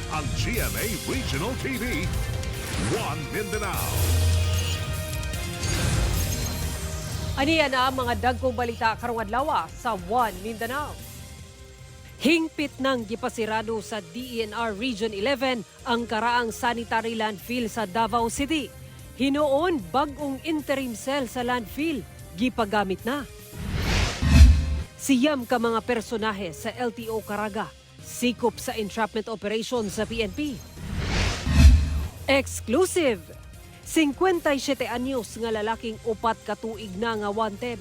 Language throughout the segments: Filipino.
ang GMA Regional TV, One Mindanao. Aniya na ang mga dagkong balita karong adlaw sa One Mindanao. Hingpit ng gipasirado sa DENR Region 11 ang karaang sanitary landfill sa Davao City. Hinuon bag-ong interim cell sa landfill, gipagamit na. Siyam ka mga personahe sa LTO Caraga, sikop sa entrapment operation sa PNP. Exclusive! 57 anyos nga lalaking upat katuig na nga wanted.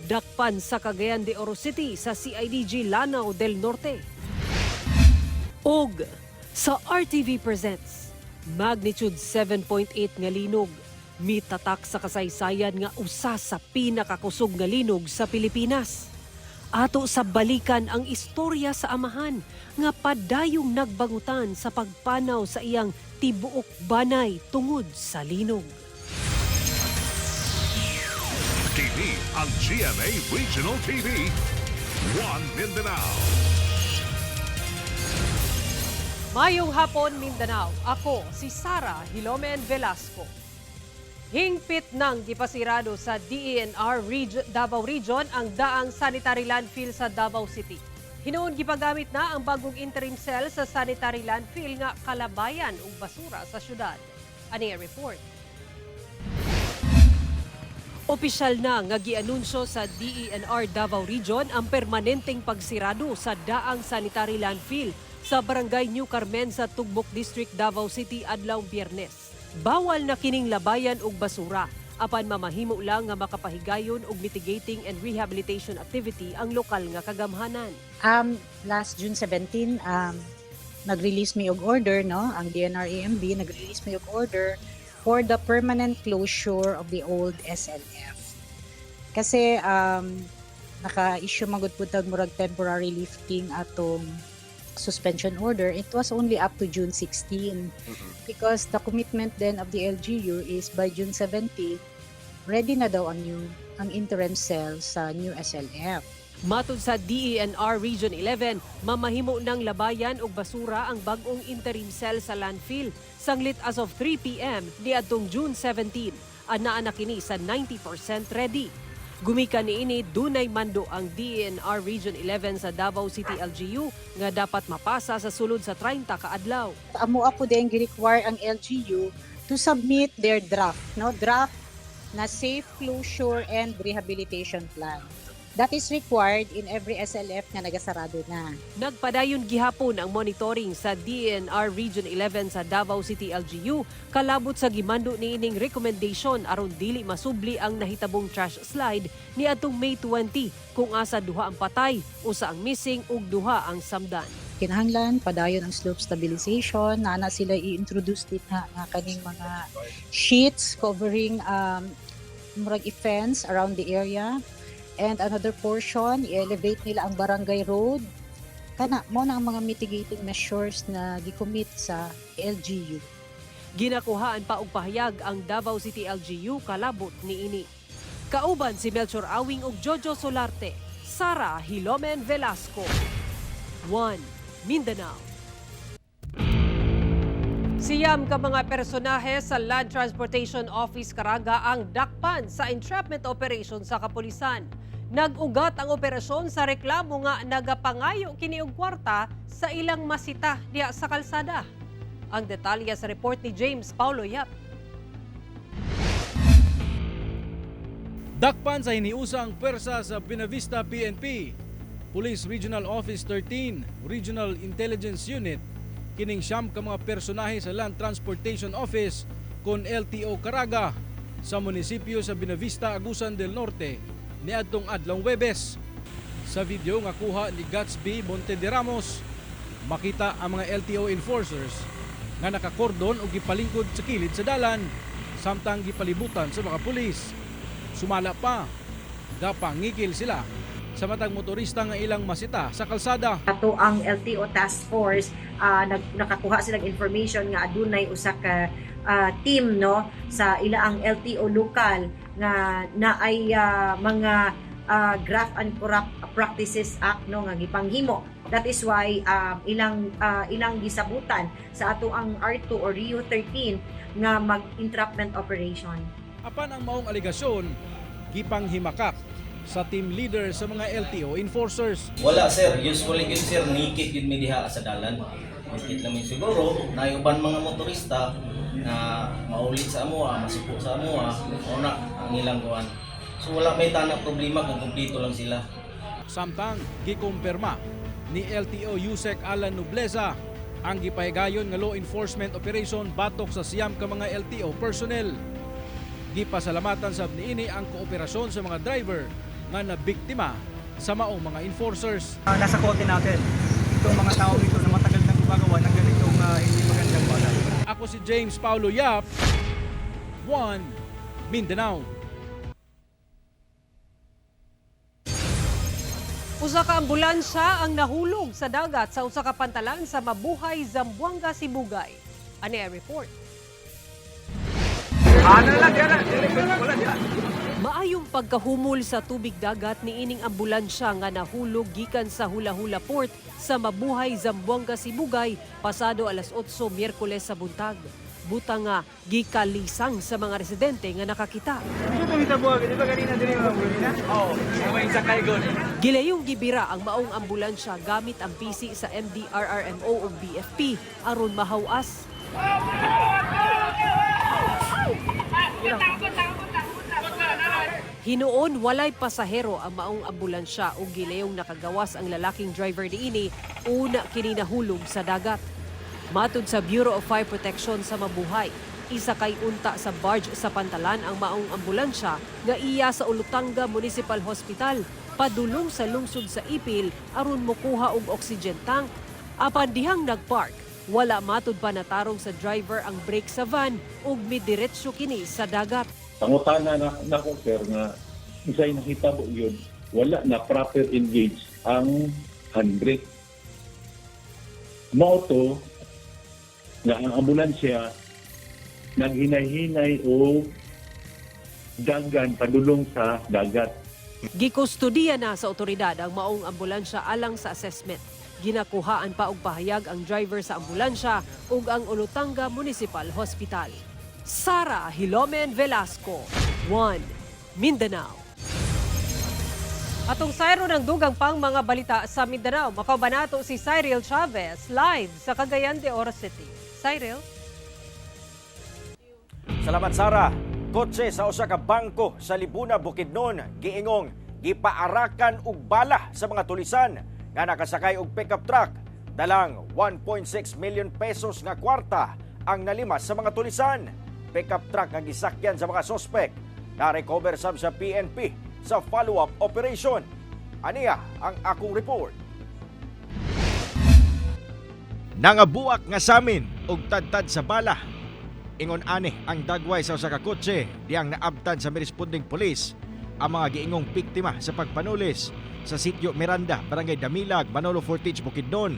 Dakpan sa Cagayan de Oro City sa CIDG Lanao del Norte. Og sa RTV Presents, magnitude 7.8 nga linog. Mitatak sa kasaysayan nga usa sa pinakakusog nga linog sa Pilipinas. Ato sa balikan ang istorya sa amahan nga padayong nagbangutan sa pagpanaw sa iyang tibuok banay tungod sa linog. Kini ang GMA Regional TV, One Mindanao. Mayong hapon, Mindanao. Ako si Sara Hilomen Velasco. Hingpit ng gipasirado sa DENR Davao Region ang daang sanitary landfill sa Davao City. Hinuon gipagamit na ang bagong interim cell sa sanitary landfill nga kalabayan ug basura sa syudad. Ani report. Opisyal na nga gianunsyo sa DENR Davao Region ang permanenteng pagsirado sa daang sanitary landfill sa Barangay New Carmen sa Tugbok District, Davao City adlaw Biyernes. Bawal na kining labayan og basura apan mamahimo lang nga makapahigayon og mitigating and rehabilitation activity ang lokal nga kagamhanan. Last June 17, nag-release mi og order, no? Ang DNR-AMB nag-release mi og order for the permanent closure of the old SLF. Kasi naka-issue magud pud tag murag temporary lifting atong suspension order. It was only up to June 16 because the commitment then of the LGU is by June 17 ready na daw ang interim cell sa new SLF. Matod sa DENR Region 11, mamahimo ng labayan og basura ang bag-ong interim cell sa landfill sanglit as of 3 p.m. niadtong June 17. Anaa na kini sa 90% ready. Gumikan niini dunay mando ang DENR Region 11 sa Davao City LGU nga dapat mapasa sa sulod sa 30 ka adlaw. Amo ako din gi-require ang LGU to submit their draft, no? Draft na safe closure and rehabilitation plan. That is required in every SLF na nagasarado na. Nagpadayon gihapon ang monitoring sa DENR Region 11 sa Davao City LGU kalabot sa gimando niining recommendation aron dili masubli ang nahitabong trash slide niadtong May 20 kung asa duha ang patay, usa ang missing ug duha ang samdan. Kinahanglan padayon ang slope stabilization, na sila i-introduce din na kaning mga sheets covering murag fence around the area. And another portion, i-elevate nila ang barangay road. Kana mo na ang mga mitigating measures na gicommit sa LGU. Ginakuhaan pa og pahayag ang Davao City LGU kalabot niini. Kauban si Melchor Awing ug Jojo Solarte, Sara Hilomen Velasco. One Mindanao. Siyam ka mga personahe sa Land Transportation Office Caraga ang dakpan sa entrapment operation sa kapulisan. Nag-ugat ang operasyon sa reklamo nga nagapangayo kini og kwarta sa ilang masita diya sa kalsada. Ang detalye sa report ni James Paulo Yap. Dakpan sa hiniusang pwersa sa Buenavista PNP, Police Regional Office 13, Regional Intelligence Unit, kining siyam ka mga personahe sa Land Transportation Office kon LTO Caraga sa munisipyo sa Buenavista, Agusan del Norte niadtong adlong Huwebes. Sa video nga kuha ni Gatsby Monte de Ramos, makita ang mga LTO enforcers nga nakakordon o gipalingkod sa kilid sa dalan samtang gipalibutan sa mga pulis. Sumala pa, gapangikil sila sa matang motorista nga ilang masita sa kalsada. Ato ang LTO Task Force, nakakuha silang information nga adunay usa ka team, no, sa ilaang LTO lokal nga naay mga Graft and Corrupt Practices Act, no, nga gipanghimo That is why ilang gisabutan sa ato ang R2 or Rio 13 nga mag-entrapment operation. Apan ang maong aligasyon, gipang himakak sa team leader sa mga LTO enforcers. Wala sir, usually yun sir, nikit yun may diha sa dalan. Nikit namin siguro, nayuban mga motorista na maulit sa amuha, masipo sa amuha, o na ang ilang kuhan. So wala may tanang problema kung kumplito lang sila. Samtang gikumpirma ni LTO Yusek Alan Nobleza ang gipahigayon nga law enforcement operation batok sa siyam ka mga LTO personnel. Gipasalamatan sab niini ang kooperasyon sa mga driver nga nabiktima sa maong mga enforcers. Nasa kote natin itong mga tao dito na matagal nang gumagawa ng ganitong hindi magandang bagay. Ako si James Paulo Yap, 1 Mindanao. Usa ka ambulansya ang nahulog sa dagat sa usa ka pantalan sa Mabuhay, Zamboanga, Sibugay. Ani ang report? Maayong pagkahumol sa tubig dagat ni ining ambulansya nga nahulog gikan sa Hula-Hula Port sa Mabuhay, Zamboanga, Sibugay pasado alas 8 Miyerkules sa buntag. Buta nga gikalisang sa mga residente nga nakakita. Gilayong gibira ang maong ambulansya gamit ang PC sa MDRRMO o BFP aron mahawas. Hinuon walay pasahero ang maong ambulansya ug gilayong nakagawas ang lalaking driver niini una kini nahulog sa dagat. Matud sa Bureau of Fire Protection sa Mabuhay, isa kay unta sa barge sa pantalan ang maong ambulansya nga iya sa Olutanga Municipal Hospital padulong sa lungsod sa Ipil aron mokuha og oxygen tank. Apan dihang nagpark, wala matud pa natarong sa driver ang brake sa van ug midiretso kini sa dagat. Pangutana na ko sir nga isa'y nakitabo yun, wala na proper engage ang handbrake. Moto nga ang ambulansya naghinay-hinay o dagan padulong sa dagat. Gikustudiya na sa otoridad ang maong ambulansya alang sa assessment. Ginakuhaan pa og pahayag ang driver sa ambulansya ug ang Olutanga Municipal Hospital. Sara Hilomen Velasco, 1 Mindanao. Atong sayro ng dugang pang mga balita sa Mindanao, makabanato si Cyril Chavez live sa Cagayan de Oro City. Cyril? Salamat Sara. Kotse sa usa ka bangko sa Libuna, Bukidnon, giingong gipaarakan og bala sa mga tulisan nga nakasakay og pickup truck. Dalang 1.6 million pesos nga kwarta ang nalimas sa mga tulisan. Pickup truck ang gisakyan sa mga sospek. Na-recover sab sa PNP sa follow-up operation. Aniya ang akong report. Nangabuak nga samin og tadtad sa bala. Ingon ani ang dagway sa usa ka kotse diyang naabtan sa responding police ang mga giingong biktima sa pagpanulis sa sitio Miranda, Barangay Damilag, Manolo Fortich, Bukidnon.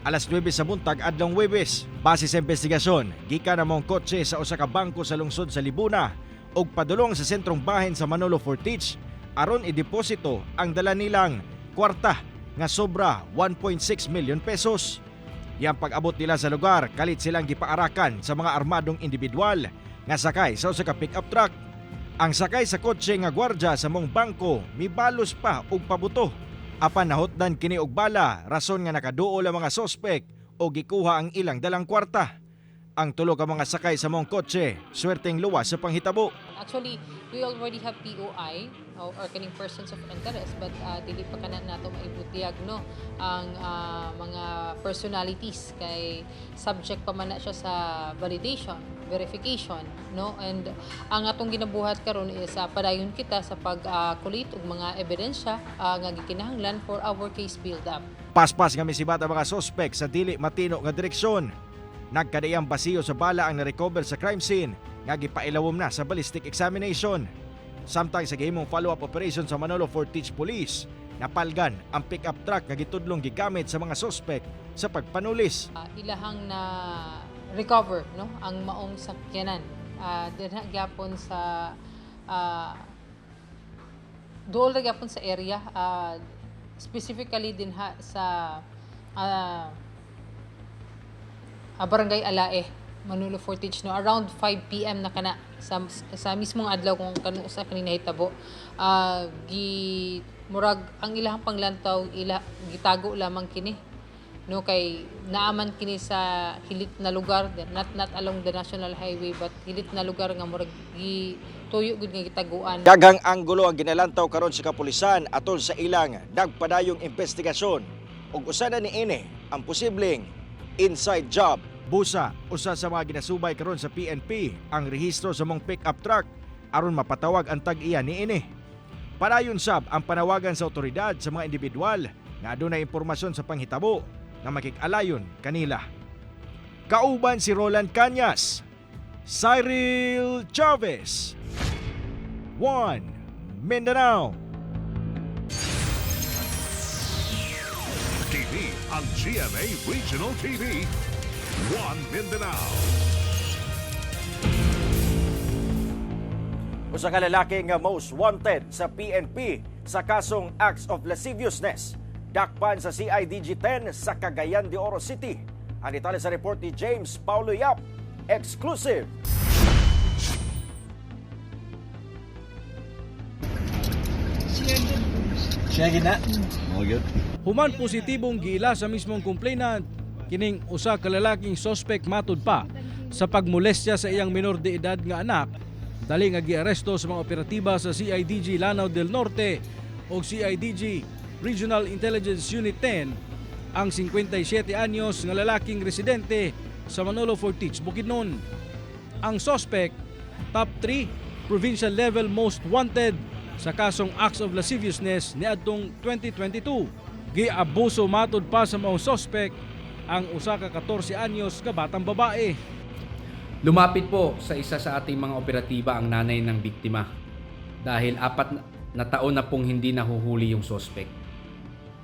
Alas 9 sa buntag adlong Huwebes. Base sa investigasyon, gikan namong kotse sa usa ka bangko sa lungsod sa Libuna ug padulong sa sentrong bahin sa Manolo Fortich aron ideposito ang dala nilang kwarta nga sobra 1.6 million pesos. Yang pag-abot nila sa lugar, kalit silang gipaarakan sa mga armadong individual nga sakay sa usa ka pick-up truck. Ang sakay sa kotse nga gwardya sa mong bangko mibalos pa og pabuto. Apan nahutdan kini og bala, rason nga nakaduol ang mga sospek o gikuha ang ilang dalang kwarta. Ang tulo ka mga sakay sa mong kotse, swerteng luwas sa panghitabo. Actually, we already have POI or kaning persons of interest, but dili pa kana nato maibutiyag no ang mga personalities kay subject pa man na siya sa validation, verification, no, and ang atong ginabuhat karon is padayon kita sa pag-collate og mga ebidensya nga gikinahanglan for our case build up. Paspas nga misibat ang mga sospek sa dili matino nga direksyon. Nagkadayang basiyo sa bala ang na-recover sa crime scene nga gipailawom na sa ballistic examination. Samtang sa gihimong follow-up operation sa Manolo Fortich Police, napalgan ang pick-up truck nga gitudlong gigamit sa mga sospek sa pagpanulis. Ilahang na recover no ang maong sakyanan dinha gyapon sa duol ra gyapon sa area, specifically dinha sa Barangay Alae, Manolo Fortich, no, around 5 p.m. na kana sa mismong adlaw kung kanu sa kanina hitabo. Murag ang ilahang panglantaw gitago lamang kini, no, kay naaman kini sa hilit na lugar, not along the national highway but hilit na lugar nga murag tuyo gud nga gitaguan. Daghang anggulo ang ginalantaw karon sa kapulisan atol sa ilang nagpadayong investigasyon ug usa na niini ang posibleng inside job. Busa, usa sa mga ginasubay karon sa PNP ang rehistro sa mong pick-up truck aron mapatawag ang tag-iya niini. Padayon sab ang panawagan sa otoridad sa mga individual nga adunay impormasyon sa panghitabo nga makikalayon kanila. Kauban si Roland Cañas, Cyril Chavez, One Mindanao. TV ang GMA Regional TV. One Mindanao. Usa ka lalaki nga most wanted sa PNP sa kasong acts of lasciviousness dakpan sa CIDG-10 sa Cagayan de Oro City. Ang detalye sa report ni James Paulo Yap, exclusive. Human positibong giila sa mismong complainant kining usa ka lalaking suspect matud pa sa pagmolestya sa iyang minor de edad nga anak. Dali nga giaresto sa mga operatiba sa CIDG Lanao del Norte o CIDG Regional Intelligence Unit 10 ang 57 anyos nga lalaking residente sa Manolo Fortich, Bukidnon. Ang suspect, top 3 provincial level most wanted sa kasong acts of lasciviousness niadtong 2022. Giabuso matud pa sa mga suspect ang usa ka 14 anyos ka batang babae. Lumapit po sa isa sa ating mga operatiba ang nanay ng biktima dahil 4 na taon na pong hindi nahuhuli yung suspect.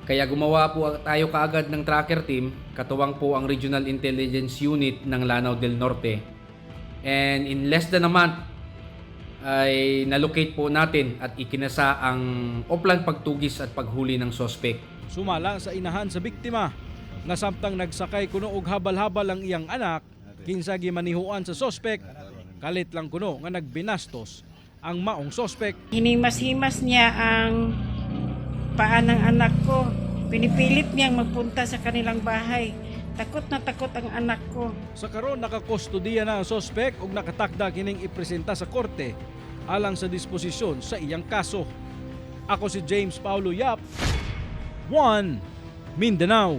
Kaya gumawa po tayo kaagad ng tracker team, katuwang po ang Regional Intelligence Unit ng Lanao del Norte. And in less than a month ay nalocate po natin at ikinasa ang oplan pagtugis at paghuli ng suspect. Sumala sa inahan sa biktima nga samtang nagsakay kuno og habal-habal ang iyang anak, kinsa gimanihuan sa suspect, kalit lang kuno nga nagbinastos ang maong suspect. Hinimas-himas niya ang paa ng anak ko. Pinipilit niyang magpunta sa kanilang bahay. Takot na takot ang anak ko. Sa karon nakakustodiya na ang suspect ug nakatakda kining ipresenta sa korte alang sa disposisyon sa iyang kaso. Ako si James Paulo Yap, One Mindanao.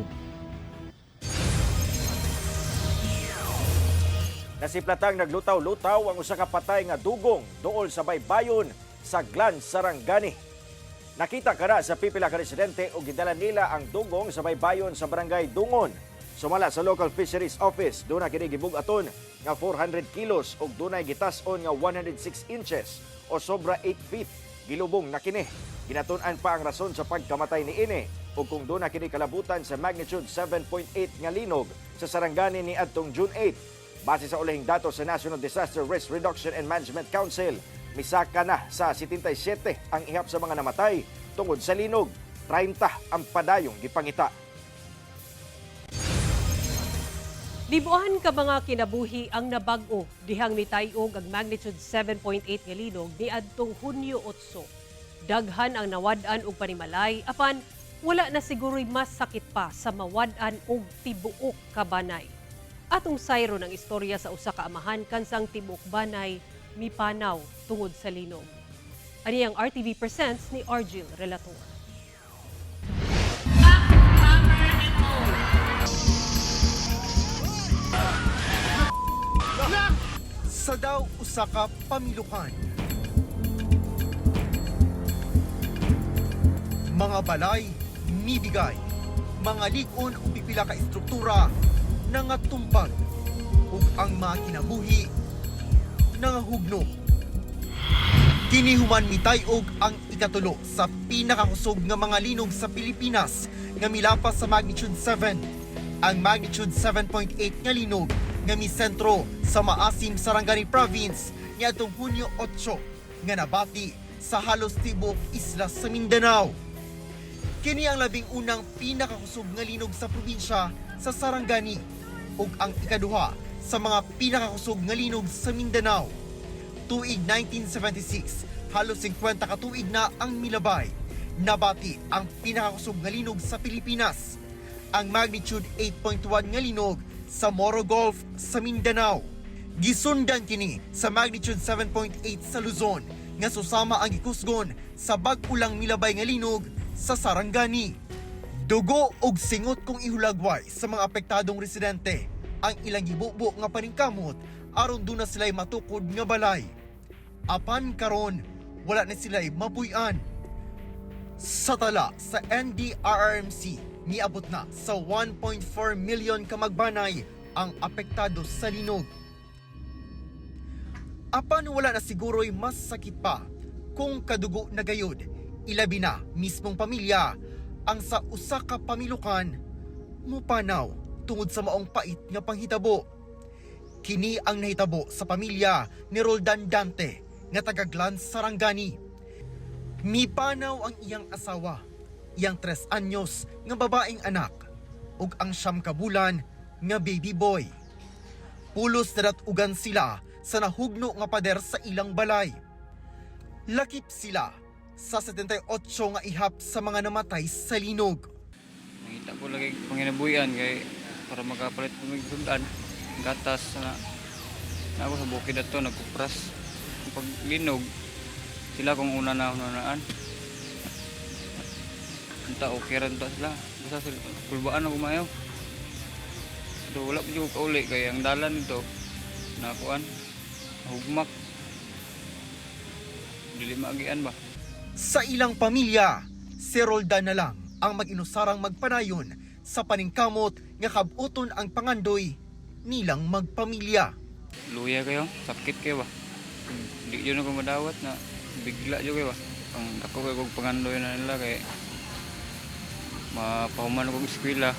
Nasiplatang naglutaw-lutaw ang usa ka patay nga dugong duol sa baybayon sa Glan, Sarangani. Nakita kada sa pipila ka residente ug gidala nila ang dugong sa baybayon sa barangay Dungon. Sumala sa local fisheries office, doon na kini gibug-aton nga 400 kilos ug dunay gitas-on nga 106 inches o sobra 8 feet. Gilubong na kini. Ginatun-an pa ang rason sa pagkamatay ni ini ug kung doon na kini kalabutan sa magnitude 7.8 nga linog sa Sarangani ni adtong June 8. Base sa ulahing datos sa National Disaster Risk Reduction and Management Council, misaka na sa 77 ang ihap sa mga namatay tungod sa linog. 30 ang padayong gipangita. Libuhan ka mga kinabuhi ang nabag-o dihang nitayog ang magnitude 7.8 nga linog ni adtong Hunyo 8. Daghan ang nawad-an og panimalay apan wala na siguro'y mas sakit pa sa mawad-an og tibuok ka banay. Atong sayro ng istorya sa usa ka amahan kansang tibuok banay mipanaw tungod sa linog. Ani ang RTV Presents ni Argil Relator. Sa daw usa ka pamilukan. Mga balay, mibigay, mga ligon o pipila ka istruktura nangatumpag ug ang mga kinabuhi nangahugno. Kini human mitay-og ang ikatulo sa pinakakusog nga mga linog sa Pilipinas nga milapas sa magnitude 7. Ang magnitude 7.8 nga linog nga misentro sa Maasim, Sarangani Province niadtong Hunyo 8 nga nabati sa halos tibuok isla sa Mindanao. Kini ang labing unang pinakakusog nga linog sa probinsya sa Sarangani ug ang ikaduha sa mga pinakakusog nga linog sa Mindanao. Tuig 1976, halos 50 ka tuig na ang milabay. Nabati ang pinakakusog nga linog sa Pilipinas, ang magnitude 8.1 nga linog sa Moro Gulf sa Mindanao. Gisundan kini sa magnitude 7.8 sa Luzon nga susama ang gikusgon sa bag-ulang milabay nga linog sa Sarangani. Dugo og singot kong ihulagway sa mga apektadong residente ang ilang gibubo nga paningkamot aron doon na sila'y matukod nga balay. Apan karon wala na sila'y mapuy-an. Sa tala sa NDRRMC, niabot na sa 1.4 million ka magbanay ang apektado sa linog. Apan wala na siguro'y mas sakit pa kung kadugo na gayod, ilabi na mismong pamilya ang sa usa ka pamilukan mupanaw tungod sa maong pait nga panghitabo. Kini ang nahitabo sa pamilya ni Roldan Dante nga taga Glan, Sarangani. Mipanaw ang iyang asawa, iyang 3 anyos nga babaeng anak ug ang 9 ka bulan nga baby boy. Pulos na datugan sila sa nahugno nga pader sa ilang balay. Lakip sila sa 78 nga ihap sa mga namatay sa linog. Nakita ko lagi panginabuyan kay para makapalit ko ng sundan. Gatas na ako sa bukid ato nagkupras. Pag linog, sila kung una na hunanaan. Anta okay rin to sila. Basta sila kulbaan ako mayo. So wala pa yung kauli kaya ang dalan nito nakuan hugmak. Dili maagian ba? Sa ilang pamilya, si Roldan na lang ang mag-inusarang magpanayon sa paningkamot nga kabuton ang pangandoy nilang magpamilya. Luya kayo, sakit kayo ba? Di yun ako madawat na bigla yun kayo ba? Ang ako kayo kong pangandoy na nila kay mapahuman akong eskwela.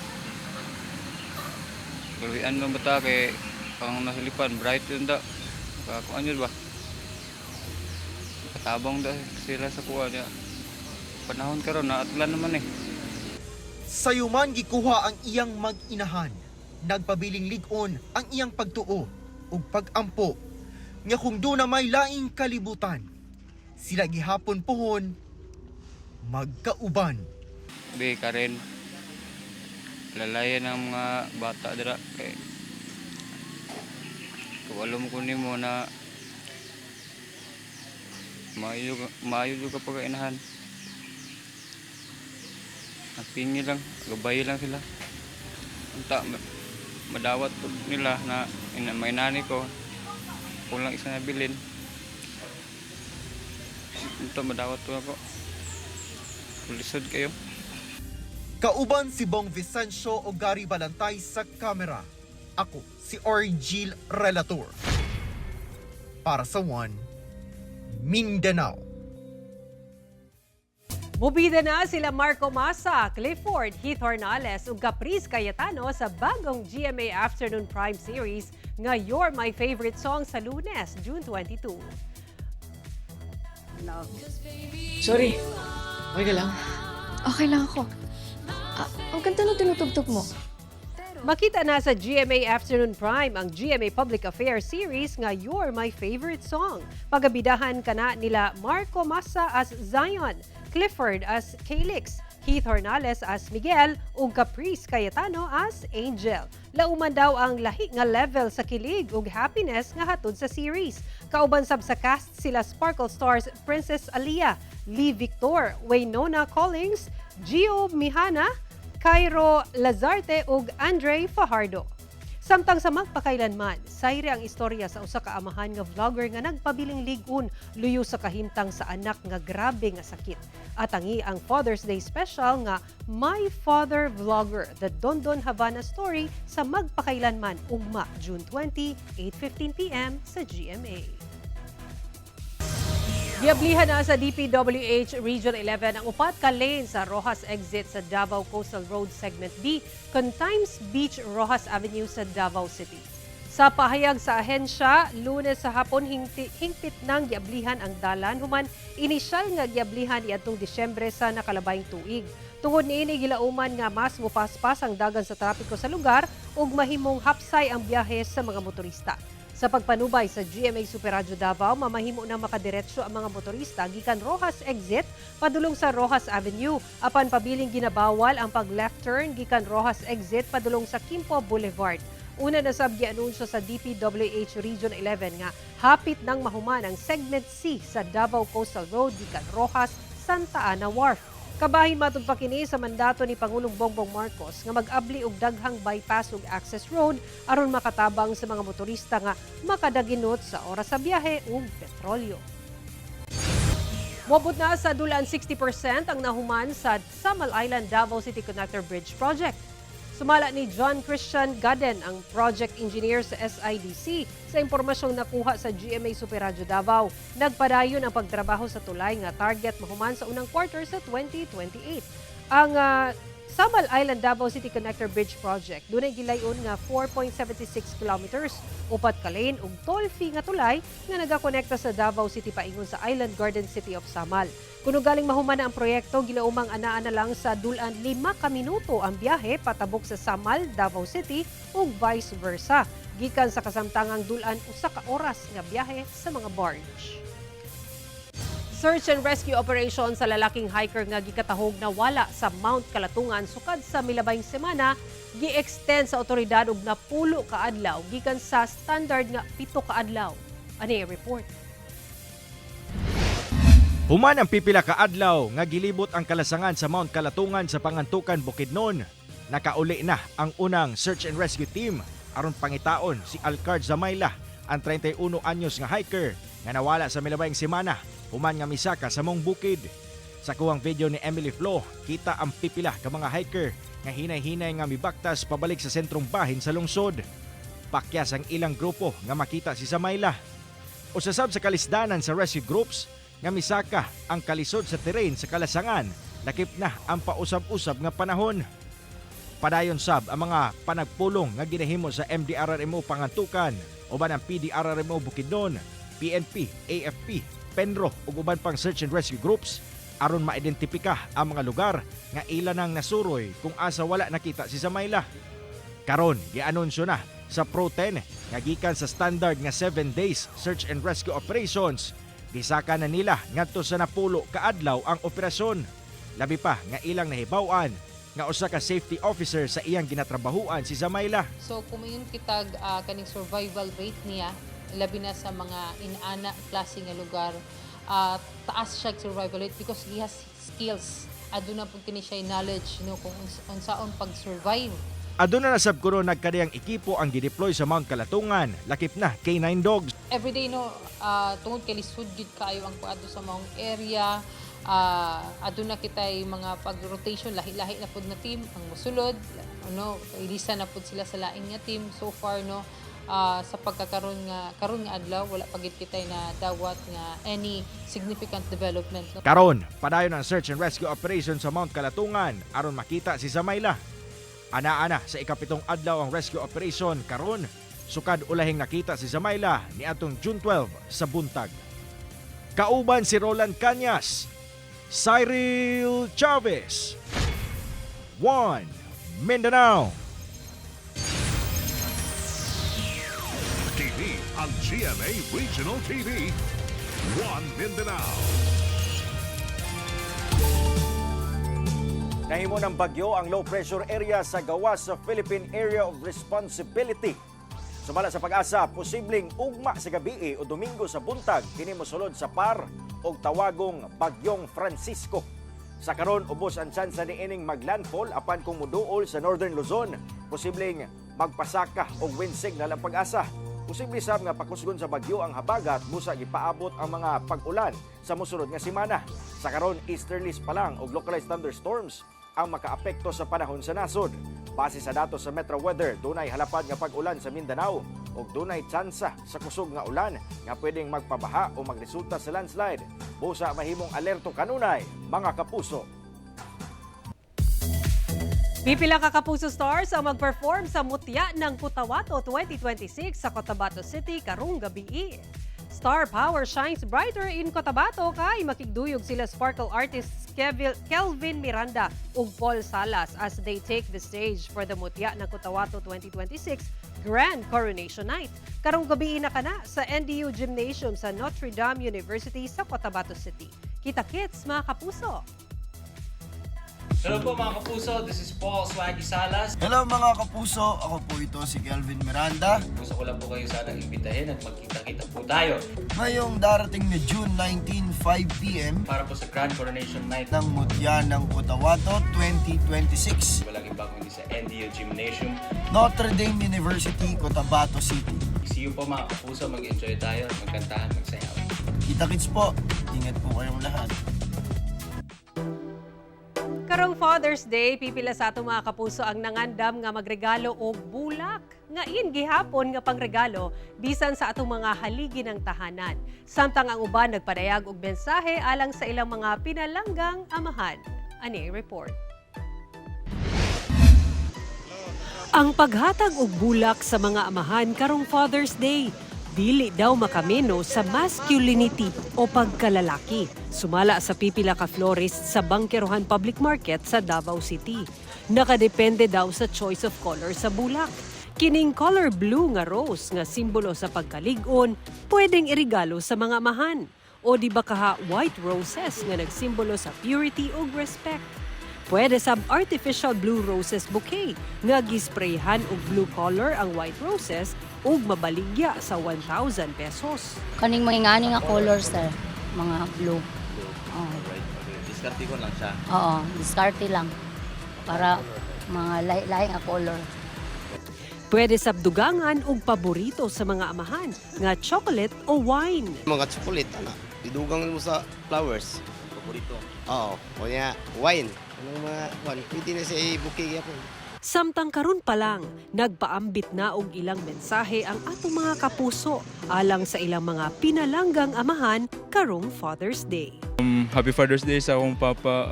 Gawian ng bata kay ang nasilipan, bright yun da. Kakuan yun ba? Katabang da sila sa kuha niya. Panahon karon na atlan naman eh. Sayuman gikuha ang iyang mag-inahan. Nagpabiling ligon ang iyang pagtuo ug pag-ampo. Nga kung doon na may laing kalibutan, sila gihapon pohon magkauban. Be Karen, lalayan ng mga bata dira kay alam ko nimo na maayo ka pag-inahan. Napingi lang, gabay lang sila. Unta, madawat po nila na may nani ko. Kung lang isa nabilin. Unta, madawat po ako. Pulisod kayo. Kauban si Bong Vicencio o Gary Balantay sa kamera. Ako si Orgil Relator. Para sa One Mindanao. Mubida na sila Marco Massa, Clifford, Heath Hornales ug Caprice Cayetano sa bagong GMA Afternoon Prime Series nga You're My Favorite Song sa Lunes, June 22. Love. Sorry, okay ka lang? Okay lang ako. Ang ganda na tinutugtog mo. Makita na sa GMA Afternoon Prime ang GMA Public Affairs Series nga You're My Favorite Song. Pagabidahan ka na nila Marco Massa as Zion, Clifford as Calix, Heath Hornales as Miguel ug Caprice Cayetano as Angel. Lauman daw ang lahi nga level sa kilig ug happiness nga hatod sa series. Kauban sab sa cast sila Sparkle Stars Princess Alia, Lee Victor, Waynona Collins, Gio Mihana, Cairo Lazarte ug Andre Fajardo. Samtang sa magpakailanman, sayre ang istorya sa usa ka amahan nga vlogger nga nagpabiling ligon luyo sa kahimtang sa anak nga grabe nga sakit. At tangi ang Father's Day special nga My Father Vlogger, The Dondon Havana Story sa magpakailanman ugma June 20, 8:15 p.m. sa GMA. Giablihan na sa DPWH Region 11 ang upat ka lane sa Rojas Exit sa Davao Coastal Road Segment B kon Times Beach Rojas Avenue sa Davao City. Sa pahayag sa ahensya, Lunes sa hapon hingpit nang giablihan ang dalan human inisyal nga giablihan iadtong Disyembre sa nakalabayng tuig. Tungod niini gilauman nga mas mupaspas ang dagan sa trapiko sa lugar ug mahimong hapsay ang biyahe sa mga motorista. Sa pagpanubay sa GMA Superradyo Davao, mamahimo na makadiretso ang mga motorista gikan Rojas Exit padulong sa Rojas Avenue. Apan pabiling ginabawal ang pag-left turn gikan Rojas Exit padulong sa Quimpo Boulevard. Una na sab gianunsyo sa DPWH Region 11 nga hapit nang mahuman ang Segment C sa Davao Coastal Road gikan Rojas Santa Ana Wharf. Kabahin matud pa kini sa mandato ni Pangulong Bongbong Marcos nga mag-abli og daghang bypass ug access road aron makatabang sa mga motorista nga makadaginot sa oras sa biyahe ug petrolyo. Moabot na sa dulan 60% ang nahuman sa Samal Island Davao City Connector Bridge Project. Sumala ni John Christian Gaden, ang project engineer sa SIDC, sa impormasyong nakuha sa GMA Superradyo Davao. Nagpadayon ang pagtrabaho sa tulay nga target mahuman sa unang quarter sa 2028. Ang Samal Island Davao City Connector Bridge Project dunay gilayon nga 4.76 kilometers, 4 ka lane ug toll-free nga tulay nga nagakonekta sa Davao City paingon sa Island Garden City of Samal. Kuno galing mahuman na ang proyekto, gilaumang anaa na lang sa dulan 5 ka minuto ang biyahe patabok sa Samal, Davao City ug vice versa. Gikan sa kasamtangang dulan 1 ka oras nga biyahe sa mga barge. Search and rescue operation sa lalaking hiker nga gikatahog na wala sa Mount Kalatungan sukad sa milabayng semana gi-extend sa otoridad og napulo ka adlaw gikan sa standard nga 7 ka adlaw. Ani report. Human ang pipila ka adlaw nga gilibot ang kalasangan sa Mount Kalatungan sa Pangantukan, Bukidnon. Nakauli na ang unang search and rescue team aron pangitaon si Alcard Zamayla, ang 31 anyos nga hiker nga nawala sa milabayng semana human nga misaka sa mong bukid. Sa kuwang video ni Emily Flo, kita ang pipila ka mga hiker nga hinay-hinay nga mibaktas pabalik sa sentrong bahin sa lungsod. Pakyas ang ilang grupo nga makita si Zamayla. Usasab sa kalisdanan sa rescue groups nga misaka ang kalisod sa terrain sa kalasangan, lakip na ang pausab-usab nga panahon. Padayon sab ang mga panagpulong nga ginahimo sa MDRRMO Pangantukan, uban ang PDRRMO Bukidnon, PNP, AFP, Penro ug uban pang search and rescue groups aron maidentifika ang mga lugar nga ila nang nasuroy kung asa wala nakita si Zamayla. Karon gianunsyo na sa Pro 10 nga gikan sa standard nga 7 days search and rescue operations. Gisaka na nila ngadto sa napulo ka adlaw ang operasyon. Labi pa nga ilang nahibaw-an nga usa ka safety officer sa iyang ginatrabahuan si Zamayla. So kumayon kitag kaning survival rate niya labi na sa mga inana klase nga lugar, taas siya survival rate because he has skills. Aduna pud kini siya knowledge kung unsaon pag-survive. Aduna na sab kuno nagkadiyang ekipo ang gideploy sa Mount Kalatungan, lakip na K9 dogs. Everyday tungod kay lisod gid kaayo ang paadto sa maong area. Aduna kitay mga pag-rotation, lahi-lahi na pud na team ang mosulod. Ilisa na pud sila sa laing nga team so far sa pagkakaroon nga karon nga adlaw wala pa gid kitay na dawat nga any significant development. Karon padayon ang search and rescue operation sa Mount Kalatungan aron makita si Zamayla. Ana-ana sa ikapitong adlaw ang rescue operation karon, sukad ulahing nakita si Zamayla ni atong June 12 sa buntag. Kauban si Roland Cañas, Cyril Chavez, One Mindanao. TV ang GMA Regional TV, One Mindanao. Nahimo ng bagyo ang low pressure area sa gawas sa Philippine Area of Responsibility. Sumala sa Pag-asa, posibleng ugma sa gabi o Domingo sa buntag kini mosulod sa par o tawagong Bagyong Francisco. Sa karon ubos ang tsansa niining maglandfall apan kung muduol sa Northern Luzon, posibleng magpasaka og wind signal ang Pag-asa. Posible sab nga pakusgon sa bagyo ang habagat busa gipaabot ang mga pag-ulan sa mosunod nga semana. Sa karon easterlies pa lang og localized thunderstorms ang makaapekto sa panahon sa nasod. Base sa datos sa Metro Weather, dunay halapad nga pag-ulan sa Mindanao ug dunay tsansa sa kusog nga ulan nga pwedeng magpabaha o magresulta sa landslide. Busa mahimong alerto kanunay, mga kapuso. Pipila ka Kapuso Stars ang mag-perform sa Mutya ng Kutawato 2026 sa Cotabato City karong gabi. star power shines brighter in Cotabato kay makigduyog sila sparkle artists Kelvin Miranda ug Paul Salas as they take the stage for the Mutya ng Cotabato 2026 Grand Coronation Night. Karong gabi na kana sa NDU Gymnasium sa Notre Dame University sa Cotabato City. Kita-kits mga kapuso! Hello po mga kapuso, this is Paul Swaggy Salas. Hello mga kapuso, ako po ito si Kelvin Miranda. Gusto ko lang po kayo sanang imbitahin at magkita-kita po tayo Ngayong darating na June 19, 5 p.m. para po sa Grand Coronation Night ng Mutya ng Cotabato 2026. Walang iba kundi sa NDU Gymnasium, Notre Dame University, Cotabato City. See you po mga kapuso, mag-enjoy tayo, magkantahan, magsayaw. Kita-kits po, ingat po kayong lahat. Karong Father's Day, pipila sa atong mga kapuso ang nangandam nga magregalo og bulak. Ngain gihapon nga pangregalo bisan sa atong mga haligi ng tahanan. Samtang ang uban nagpadayag og mensahe alang sa ilang mga pinalanggang amahan. Ani report. Ang paghatag og bulak sa mga amahan karong Father's Day dili daw makameno sa masculinity o pagkalalaki. Sumala sa pipila ka florist sa Bangkerohan Public Market sa Davao City. Nakadepende daw sa choice of color sa bulak. Kining color blue nga rose nga simbolo sa pagkalig-on, pwedeng irigalo sa mga amahan. O di ba kaha white roses nga nagsimbolo sa purity ug respect. Pwede sab artificial blue roses bouquet nga gisprayhan og blue color ang white roses ug mabaligya sa 1,000 pesos. Kaning mga nga color sir, mga blue. Oh. Diskarte ko lang siya. Oo, diskarte lang para mga lain nga color. Pwede sab dugangan og paborito sa mga amahan nga chocolate o wine. Mga chocolate ana, idugang mo sa flowers. Paborito. Oo, o niya wine. Anong mga wine, pwede na sa bouquet gyapon. Samtang karon pa lang, nagpaambit na og ilang mensahe ang atong mga kapuso alang sa ilang mga pinalanggang amahan karong Father's Day. Happy Father's Day sa akong papa.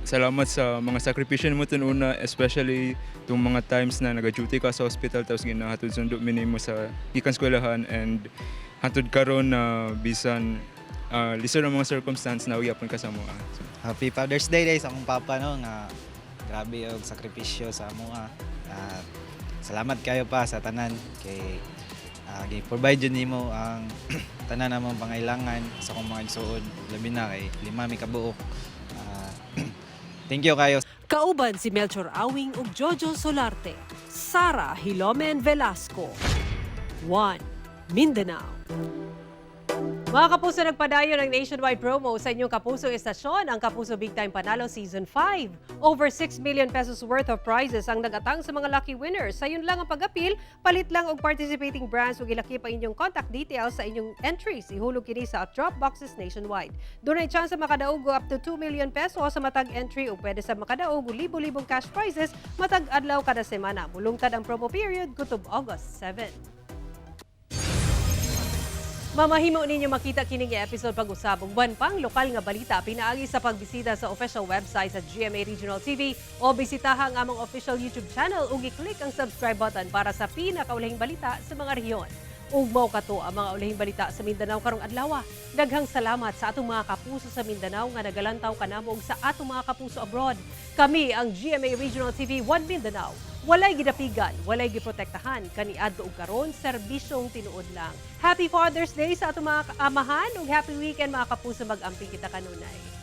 Salamat sa mga sakripisyo mo una, especially itong mga times na nag-duty ka sa hospital tapos ginahatod sundo minimo sa ikan eskwelahan and hatod karon na bisan lisod ang mga circumstance na uyapon ka sa mga. Happy Father's Day sa akong papa no nga grabe og sakripisyo sa amoa. Salamat kayo pa sa tanan kay gi-provide jud nimo ang tanan namong pangailangan sa akong mga igsuon labi na kay lima mi kabuok. Thank you kayo. Kauban si Melchor Awing ug Jojo Solarte. Sara Hilomen Velasco. 1 Mindanao. Mga kapuso, nagpadayo ng nationwide promo sa inyong Kapuso Estasyon, ang Kapuso Big Time Panalo Season 5. Over 6 million pesos worth of prizes ang nagatang sa mga lucky winners. Sa yun lang ang pag-apil, palit lang og participating brands ug ilaki pa inyong contact details sa inyong entries. Ihulog kini sa drop boxes nationwide. Doon ay chance makadaog up to 2 million pesos sa matag entry ug pwede sa makadaog libo-libong cash prizes matag adlaw kada semana. Mulungtad ang promo period kutob August 7. Mamahimo ninyo makita kining episode pag-usabong buwan pang lokal nga balita pinaagi sa pagbisita sa official website sa GMA Regional TV o bisitaha ang among official YouTube channel ug i-click ang subscribe button para sa pinakaulahing balita sa mga rehiyon. Ug mao kato ang mga ulahing balita sa Mindanao karong adlaw. Daghang salamat sa atong mga kapuso sa Mindanao nga nagalantaw kanamo ug sa atong mga kapuso abroad. Kami ang GMA Regional TV 1 Mindanao. Walay gidapigan, walay giprotektahan, kaniadto ug karon serbisyong tinuod lang. Happy Father's Day sa atong mga amahan ug happy weekend mga kapuso, mag-amping kita kanunay.